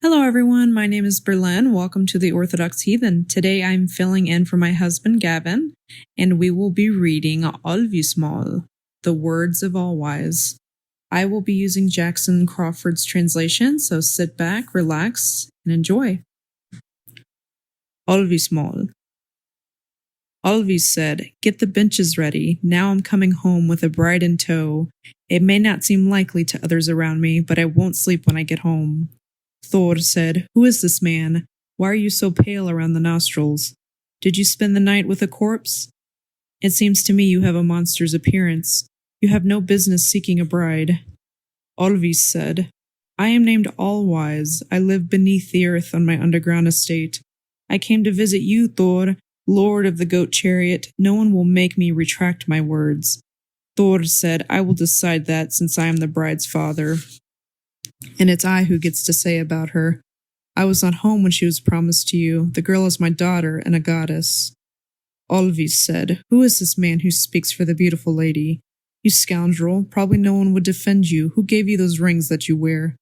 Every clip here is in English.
Hello everyone, my name is Berlin. Welcome to the Orthodox Heathen. Today I'm filling in for my husband Gavin, and we will be reading Alvíssmál, the words of all wise. I will be using Jackson Crawford's translation, so sit back, relax, and enjoy. Alvíssmál. Alvís said, "Get the benches ready. Now I'm coming home with a bride in tow. It may not seem likely to others around me, but I won't sleep when I get home." Thor said, "Who is this man? Why are you so pale around the nostrils? Did you spend the night with a corpse? It seems to me you have a monster's appearance. You have no business seeking a bride." Alvís said, "I am named Allwise. I live beneath the earth on my underground estate. I came to visit you, Thor, Lord of the goat chariot. No one will make me retract my words." Thor said, "I will decide that since I am the bride's father. And it's I who gets to say about her. I was not home when she was promised to you. The girl is my daughter and a goddess." Alvís said, "Who is this man who speaks for the beautiful lady? You scoundrel, probably no one would defend you. Who gave you those rings that you wear?"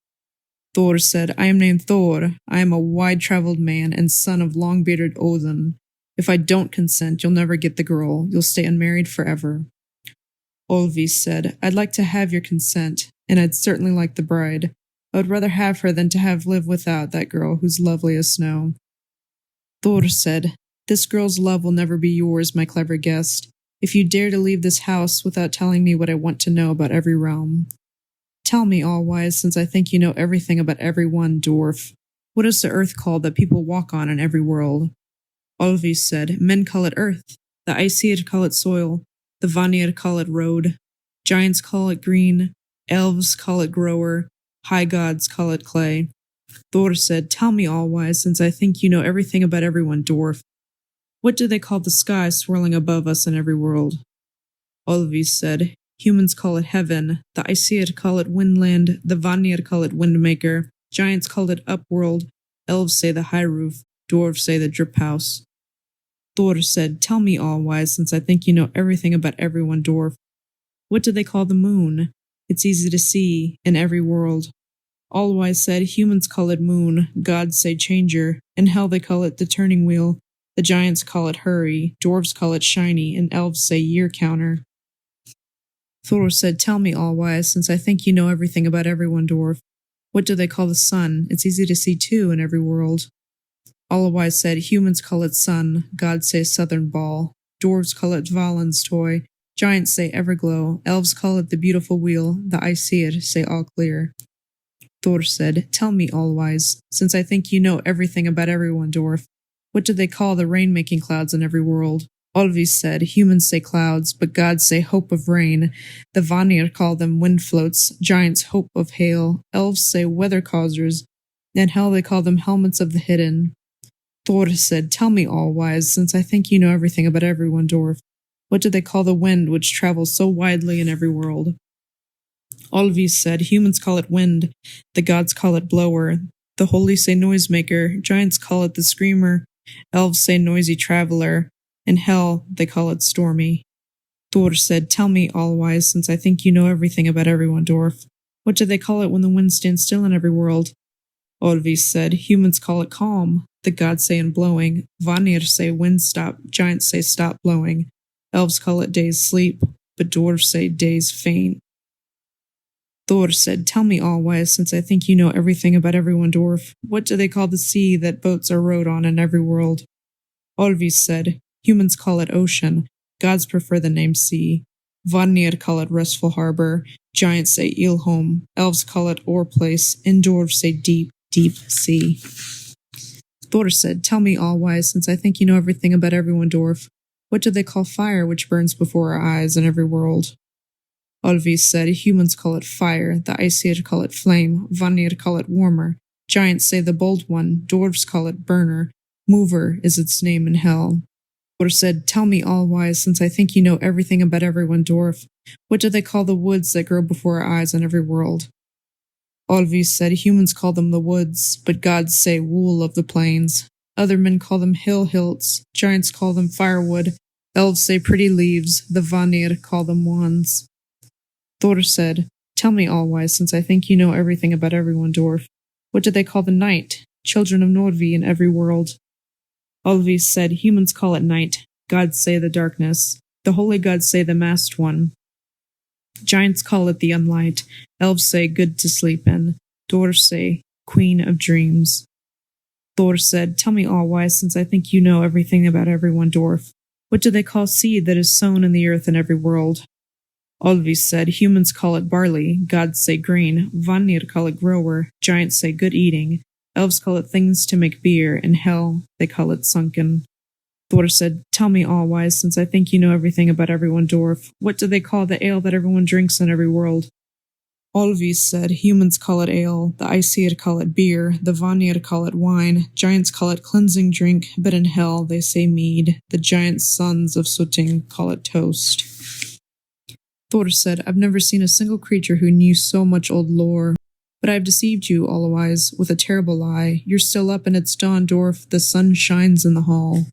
Thor said, "I am named Thor. I am a wide-traveled man and son of long-bearded Odin. If I don't consent, you'll never get the girl. You'll stay unmarried forever." Alvís said, "I'd like to have your consent, and I'd certainly like the bride. I would rather have her than to have live without that girl who's lovely as snow." Thor said, "This girl's love will never be yours, my clever guest, if you dare to leave this house without telling me what I want to know about every realm. Tell me, All-Wise, since I think you know everything about every one, dwarf. What is the earth called that people walk on in every world?" Alvís said, "Men call it earth, the Aesir call it soil, the Vanir call it road, giants call it green, elves call it grower, high gods call it clay." Thor said, "Tell me, All-Wise, since I think you know everything about everyone, dwarf. What do they call the sky swirling above us in every world?" Alvís said, "Humans call it heaven, the Aesir call it windland, the Vanir call it windmaker, giants call it upworld, elves say the high roof, dwarves say the drip house." Thor said, "Tell me, All-Wise, since I think you know everything about everyone, dwarf. What do they call the moon? It's easy to see in every world." All-Wise said, "Humans call it moon, gods say changer, in hell they call it the turning wheel, the giants call it hurry, dwarves call it shiny, and elves say year counter." Thor said, "Tell me, All-Wise, since I think you know everything about everyone, dwarf. What do they call the sun? It's easy to see too in every world." All-Wise said, "Humans call it sun, gods say southern ball, dwarves call it Valen's toy, giants say everglow, elves call it the beautiful wheel, the Aesir say all clear." Thor said, "Tell me, All-Wise, since I think you know everything about everyone, dwarf. What do they call the rain-making clouds in every world?" Alvís said, "Humans say clouds, but gods say hope of rain. The Vanir call them wind floats, giants hope of hail, elves say weather causers, and hell they call them helmets of the hidden." Thor said, "Tell me, All-Wise, since I think you know everything about everyone, dwarf. What do they call the wind which travels so widely in every world?" Alvís said, "Humans call it wind, the gods call it blower, the holy say noisemaker, giants call it the screamer, elves say noisy traveler, in hell they call it stormy." Thor said, "Tell me, All-Wise, since I think you know everything about everyone, dwarf. What do they call it when the wind stands still in every world?" Alvís said, "Humans call it calm, the gods say in blowing, Vanir say wind stop, giants say stop blowing, elves call it days sleep, but dwarves say days faint." Thor said, "Tell me, All-Wise, since I think you know everything about everyone, dwarf. What do they call the sea that boats are rowed on in every world?" Alvís said, "Humans call it ocean, gods prefer the name sea, Vanir call it restful harbor, giants say Ilholm, elves call it ore place, and dwarves say deep, deep sea." Thor said, "Tell me, All-Wise, since I think you know everything about everyone, dwarf. What do they call fire which burns before our eyes in every world?" Alvís said, "Humans call it fire, the Aesir call it flame, Vanir call it warmer, giants say the bold one, dwarves call it burner, mover is its name in hell." Thor said, "Tell me, All-Wise, since I think you know everything about everyone, dwarf. What do they call the woods that grow before our eyes in every world?" Alvís said, "Humans call them the woods, but gods say wool of the plains. Other men call them hill hilts, giants call them firewood, elves say pretty leaves, the Vanir call them wands." Thor said, "Tell me, All-Wise, since I think you know everything about everyone, dwarf. What do they call the night? Children of Norvi in every world. Alvis said, humans call it night. Gods say the darkness. The holy gods say the masked one. Giants call it the unlight. Elves say good to sleep in. Dwarves say queen of dreams. Thor said, tell me all wise, since I think you know everything about everyone, dwarf. What do they call seed that is sown in the earth in every world? Alvis said, humans call it barley, gods say grain, Vanir call it grower, giants say good eating, elves call it things to make beer, in hell they call it sunken. Thor said, tell me all wise, since I think you know everything about everyone, dwarf. What do they call the ale that everyone drinks in every world? Alvis said, humans call it ale, the Aesir call it beer, the Vanir call it wine, giants call it cleansing drink, but in hell they say mead, the giant sons of Sutting call it toast. Thor said, I've never seen a single creature who knew so much old lore, but I've deceived you, all wise, with a terrible lie. You're still up and it's dawn, dwarf, the sun shines in the hall.